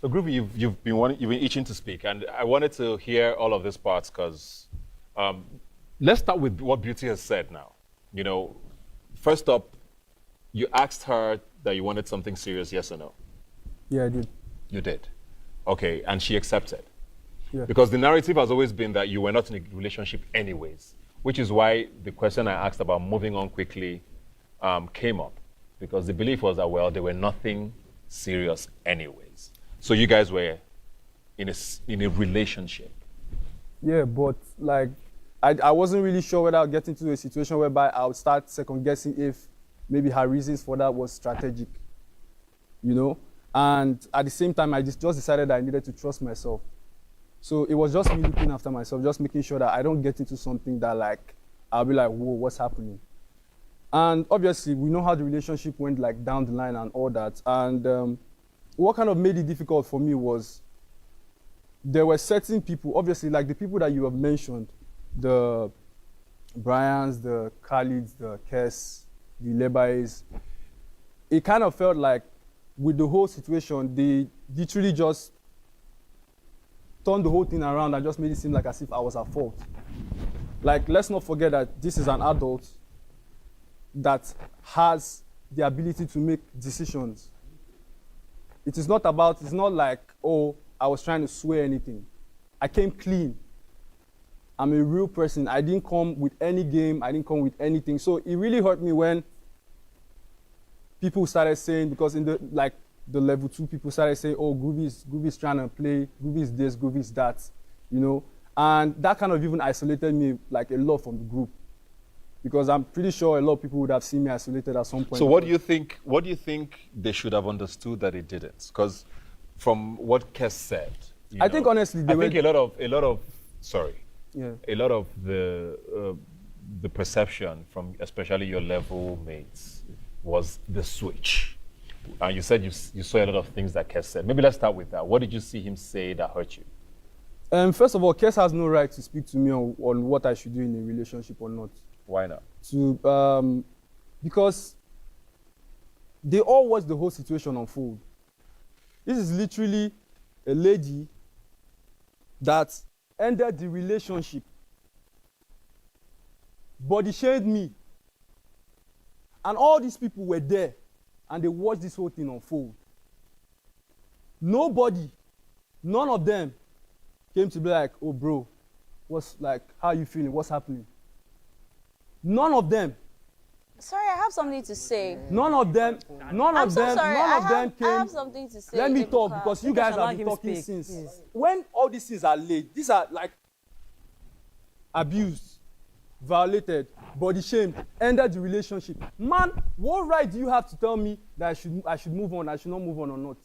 So Groovy, you've been itching to speak, and I wanted to hear all of these parts because let's start with what Beauty has said now. You know, first up, you asked her that you wanted something serious, yes or no? Yeah, I did. You did. Okay, and she accepted. Yeah. Because the narrative has always been that you were not in a relationship anyways, which is why the question I asked about moving on quickly came up. Because the belief was that, well, they were nothing serious anyways. So you guys were in a relationship. Yeah, but like, I wasn't really sure whether I'd get into a situation whereby I would start second guessing if maybe her reasons for that was strategic, you know? And at the same time, I just decided that I needed to trust myself. So it was just me looking after myself, just making sure that I don't get into something that like, I'll be like, whoa, what's happening? And obviously, we know how the relationship went like down the line and all that. And what kind of made it difficult for me was there were certain people, obviously like the people that you have mentioned, the Bryans, the Khalids, the Kes, the Lebais, it kind of felt like with the whole situation, they literally just turned the whole thing around and just made it seem like as if I was at fault. Like, let's not forget that this is an adult that has the ability to make decisions. It's not like, oh, I was trying to swear anything. I came clean. I'm a real person. I didn't come with any game. I didn't come with anything. So it really hurt me when people started saying, because in the level 2 people started saying, oh, Groovy's trying to play, Groovy's this, Groovy's that, you know? And that kind of even isolated me like a lot from the group. Because I'm pretty sure a lot of people would have seen me isolated at some point. So what do you think they should have understood that it didn't? Because from what Kes said, I think honestly, a lot of the perception from especially your level mates was the switch. And you said you saw a lot of things that Kes said. Maybe let's start with that. What did you see him say that hurt you? First of all, Kes has no right to speak to me on what I should do in a relationship or not. Why not? Because they all watched the whole situation unfold. This is literally a lady that ended the relationship, body shamed me, and all these people were there, and they watched this whole thing unfold. Nobody, none of them came to be like, oh bro, how are you feeling? What's happening? None of them. Sorry, I have something to say. None of them came. I have something to say. Let me talk, because you guys have been talking since. Yes. When all these things are laid, these are like abused, violated, body shamed, ended the relationship. Man, what right do you have to tell me that I should move on, I should not move on or not?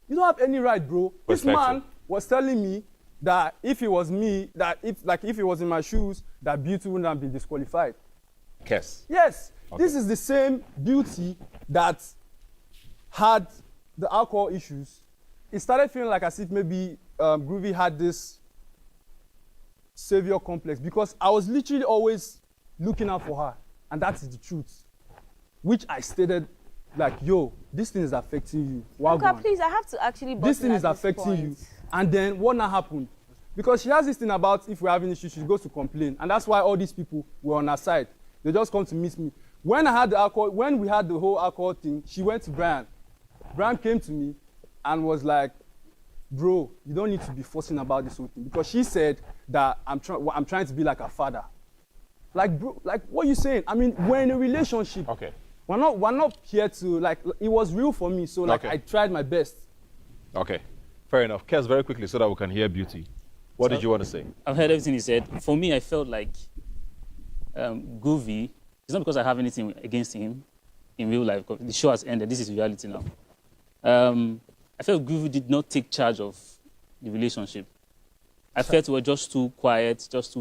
You don't have any right, bro. This man was telling me that if it was me, that if it was in my shoes, that Beauty wouldn't have been disqualified. Kes. Yes. Okay. This is the same Beauty that had the alcohol issues. It started feeling like as if maybe Groovy had this savior complex, because I was literally always looking out for her, and that is the truth, which I stated like, yo, this thing is affecting you. Okay, please, I have to actually this thing is affecting you. And then what now happened? Because she has this thing about if we're having issues, she goes to complain. And that's why all these people were on her side. They just come to meet me. When we had the whole alcohol thing, she went to Brian. Brian came to me and was like, bro, you don't need to be forcing about this whole thing. Because she said that I'm trying to be like a father. Like, bro, like, what are you saying? I mean, we're in a relationship. Okay. We're not here to, like, it was real for me. So, like, okay. I tried my best. Okay. Fair enough. Kes, very quickly so that we can hear Beauty. What did you want to say? I've heard everything he said. For me, I felt like Groovy, it's not because I have anything against him in real life. The show has ended. This is reality now. I felt Groovy did not take charge of the relationship. I felt we were just too quiet, just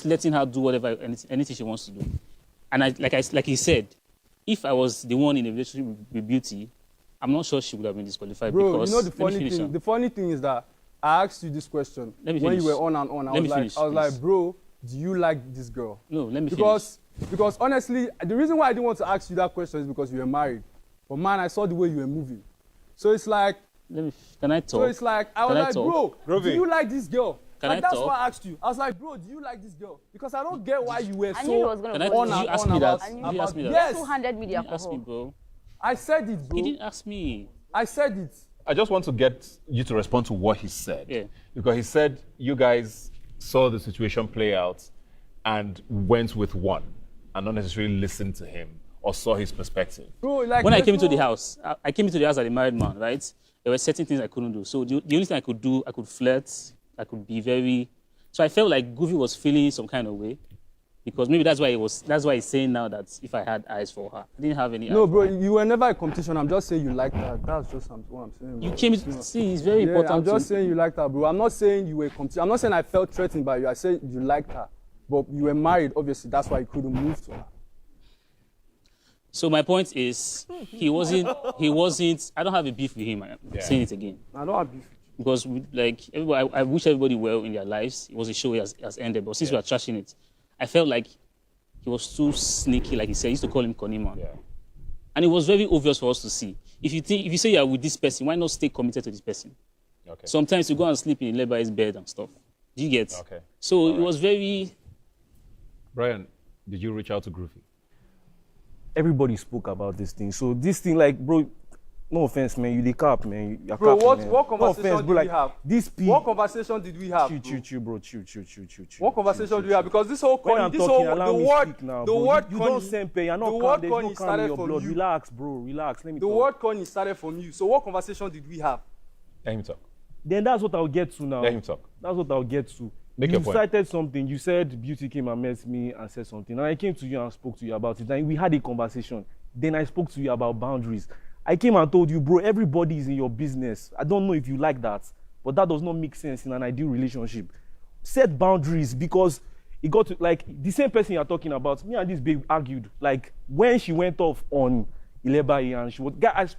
letting her do whatever, anything she wants to do. And like he said, if I was the one in a relationship with Beauty, I'm not sure she would have been disqualified. Bro, because, you know the funny thing is that I asked you this question when you were on and on. I was like, bro, do you like this girl? No, let me finish. Because honestly, the reason why I didn't want to ask you that question is because you were married. But man, I saw the way you were moving. So it's like... Can I talk? So it's like, I was like, bro, Groovy. do you like this girl? Can That's I talk? why I asked you. I was like, bro, do you like this girl? Because I don't get why you were I knew he was so going to on Did and you ask on me about... that? Did you ask me that? Yes, 200 media You didn't ask me, alcohol. bro. I said it, bro. You didn't ask me. I said it. I just want to get you to respond to what he said. Yeah. Because he said you guys saw the situation play out and went with one and not necessarily listened to him or saw his perspective. Bro, like, When I came into the house, I came into the house as a married man, right? There were certain things I couldn't do. So the only thing I could do, I could flirt, I could be very... So I felt like Groovy was feeling some kind of way. Because maybe that's why he's saying now that if I had eyes for her. I didn't have any eyes. No, bro, you were never a competition. I'm just saying you liked her. That's just what I'm saying. You bro. came to see, it's very important. I'm just saying you liked her, bro. I'm not saying you were a competition. I'm not saying I felt threatened by you. I said you liked her. But you were married, obviously. That's why you couldn't move to her. So my point is, he wasn't, I don't have a beef with him. I'm saying it again. I don't have beef. Because I wish everybody well in their lives. It was a show has ended, but since we are trashing it, I felt like he was too sneaky, like he said. He used to call him Konima. Yeah. And it was very obvious for us to see. If you say you are with this person, why not stay committed to this person? Okay. Sometimes you go and sleep in Leba's bed and stuff. Do you get? Okay. So it was very... Brian, did you reach out to Groovy? Everybody spoke about this thing. So this thing, like, bro, no offense, man, you the cap, man. You're Bro, capping, man. what conversation no offense, did bro, like, we have? This P. What conversation did we have? Chill, bro. Chill. What conversation do we have? Because this whole When I'm this talking, whole allow the me word speak now, the bro. word You don't Connie- sempe, you're not the calm. word There's no Connie calm in started your from blood. you. Relax, bro. Relax. Let me the talk. word Connie started from you. So what conversation did we have? Let him talk. Then that's what I'll get to now. Let him talk. That's what I'll get to. Make you your point. cited something. You said Beauty came and met me and said something. And I came to you and spoke to you about it. And we had a conversation. Then I spoke to you about boundaries. I came and told you, bro, everybody is in your business. I don't know if you like that, but that does not make sense in an ideal relationship. Set boundaries, because it got to, like, the same person you're talking about, me and this babe argued. Like, when she went off on Ilebayi and she was,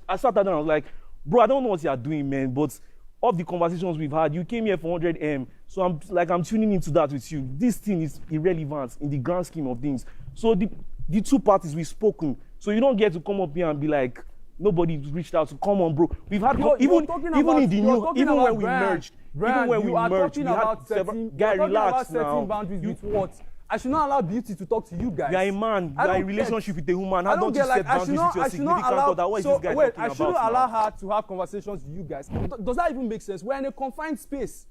I sat down and I was like, bro, I don't know what you're doing, man, but of the conversations we've had, you came here for 100M, so I'm tuning into that with you. This thing is irrelevant in the grand scheme of things. So the two parties we've spoken, so you don't get to come up here and be like, nobody reached out to come on, bro. We've had even in the new, even when we merged, even when we merged, we had several. Guy, relax now. Boundaries with what? I should not allow Beauty to talk to you guys. You're a man. You're in a relationship with a woman. How don't you set boundaries with your significant other? What is this guy talking about? I shouldn't allow her to have conversations with you guys. Does that even make sense? We're in a confined space.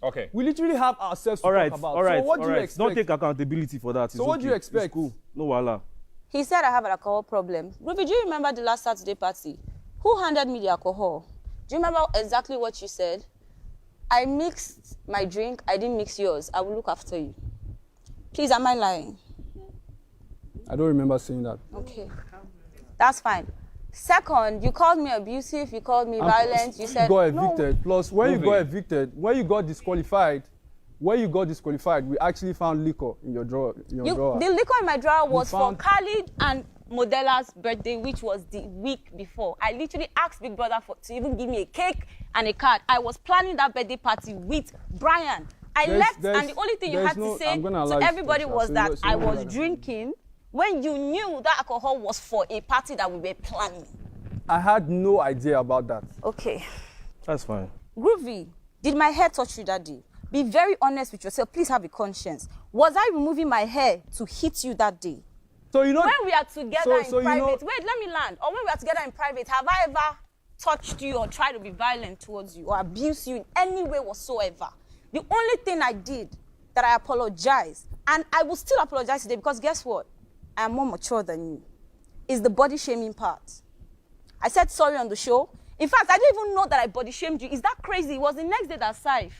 Okay. We literally have ourselves to talk about. So what do you expect? Don't take accountability for that. So what do you expect? It's cool. No wala. He said I have an alcohol problem. Ruby, do you remember the last Saturday party? Who handed me the alcohol? Do you remember exactly what you said? I mixed my drink. I didn't mix yours. I will look after you. Please, am I lying? I don't remember saying that. Okay. That's fine. Second, you called me abusive. You called me violent. You said you got evicted. No. Plus, when you got evicted, when you got disqualified, we actually found liquor in your drawer. The liquor in my drawer was for found- Khalid and Modela's birthday, which was the week before. I literally asked Big Brother to even give me a cake and a card. I was planning that birthday party with Brian. I left, and the only thing you had to say to everybody was that I was drinking when you knew that alcohol was for a party that we were planning. I had no idea about that. Okay. That's fine. Groovy, did my hair touch you that day? Be very honest with yourself. Please have a conscience. Was I removing my hair to hit you that day? So you know when we are together in private, you know, wait, let me land. Or when we are together in private, have I ever touched you or tried to be violent towards you or abuse you in any way whatsoever? The only thing I did that I apologized, and I will still apologize today because guess what? I am more mature than you, is the body shaming part. I said sorry on the show. In fact, I didn't even know that I body shamed you. Is that crazy? It was the next day that Saif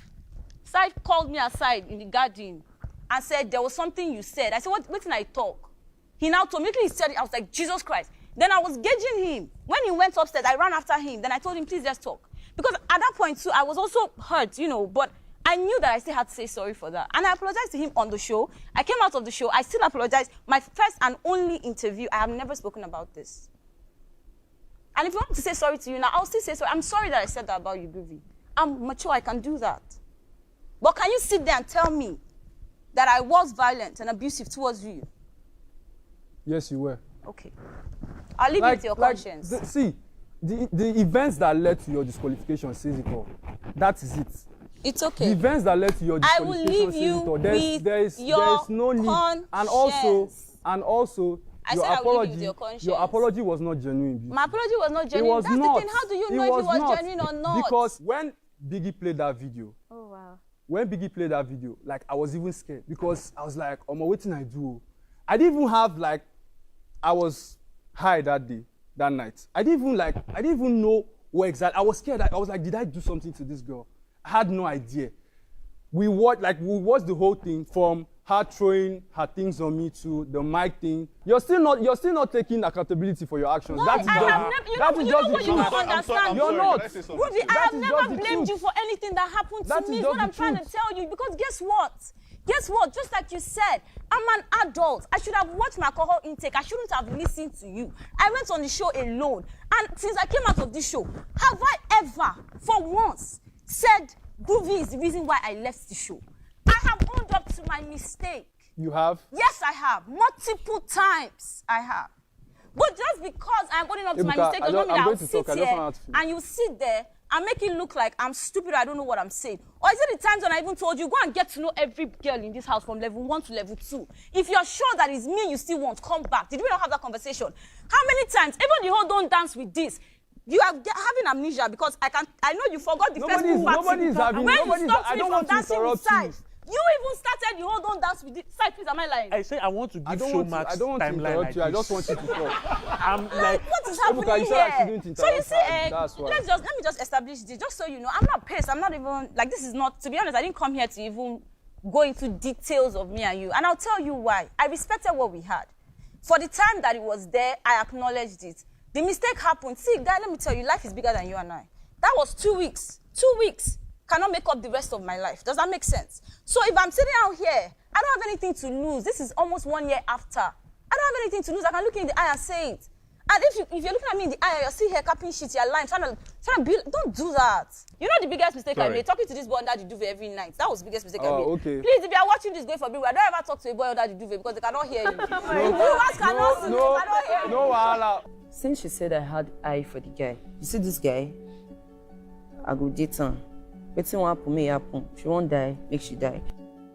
called me aside in the garden and said there was something you said. I said, what did I talk? He now told me, he said it, I was like, Jesus Christ. Then I was gauging him. When he went upstairs, I ran after him. Then I told him, please just talk. Because at that point, too, I was also hurt, but I knew that I still had to say sorry for that. And I apologized to him on the show. I came out of the show. I still apologized. My first and only interview, I have never spoken about this. And if you want me to say sorry to you now, I'll still say sorry. I'm sorry that I said that about you, Groovy. I'm mature. I can do that. But can you sit there and tell me that I was violent and abusive towards you? Yes, you were. Okay. I'll leave it to your conscience. The events that led to your disqualification says it all. That is it. It's okay. The events that led to your I will disqualification leave you with there is no need. conscience. And also, I said I will leave you with your conscience. your apology was not genuine. My apology was not genuine. That's the thing. How do you know if it was genuine or not? Because when Biggie played that video, oh wow. When Biggie played that video, like I was even scared because I was like, "Oh my, what did I do?" I didn't even have like, I was high that day, that night. I didn't even know what exactly. I was scared. I was like, "Did I do something to this girl?" I had no idea. We watched the whole thing from her throwing her things on me to the mic thing. You're still not taking accountability for your actions. Why? That is I just, have never, you know what you don't understand. You're not. Groovy, I have never blamed you for anything that happened to me. Is what I'm trying to tell you. Because guess what? Guess what? Just like you said, I'm an adult. I should have watched my alcohol intake. I shouldn't have listened to you. I went on the show alone. And since I came out of this show, have I ever, for once, said Groovy is the reason why I left the show? I have owned up to my mistake. You have? Yes, I have. Multiple times, I have. But just because I'm owning up to my mistake does not mean I'll sit here and you sit there and make it look like I'm stupid, I don't know what I'm saying. Or is it the times when I even told you, go and get to know every girl in this house from level 1 to level 2. If you're sure that it's me you still want, come back. Did we not have that conversation? How many times? Even the whole don't dance with this. You are having amnesia because I know you forgot the first move. Nobody's having. When you stopped me from dancing with Sai, you even started the whole don't dance with it. Sai, please, am I lying? I say I want to give Showmax I don't want to interrupt you. I just want you to talk. I'm like, what is happening here? So you see, let me just establish this, just so you know. I'm not pissed. I'm not even like this is not. To be honest, I didn't come here to even go into details of me and you. And I'll tell you why. I respected what we had. For the time that it was there, I acknowledged it. The mistake happened. See, guy, let me tell you, life is bigger than you and I. That was 2 weeks. 2 weeks cannot make up the rest of my life. Does that make sense? So if I'm sitting out here, I don't have anything to lose. This is almost 1 year after. I don't have anything to lose. I can look you in the eye and say it. And if you're looking at me in the eye, you're still here capping shit, you're lying, trying to build. Don't do that. You know the biggest mistake I made? Talking to this boy under the duvet every night. That was the biggest mistake I made. Okay. Please, if you are watching this going for me, I don't ever talk to a boy under the duvet because they cannot hear you. Viewers cannot see me, they cannot hear you. No, wahala. Since she said I had eye for the guy, you see this guy, I go date him. Wetin wan happen, may happen. She won't die, make she die.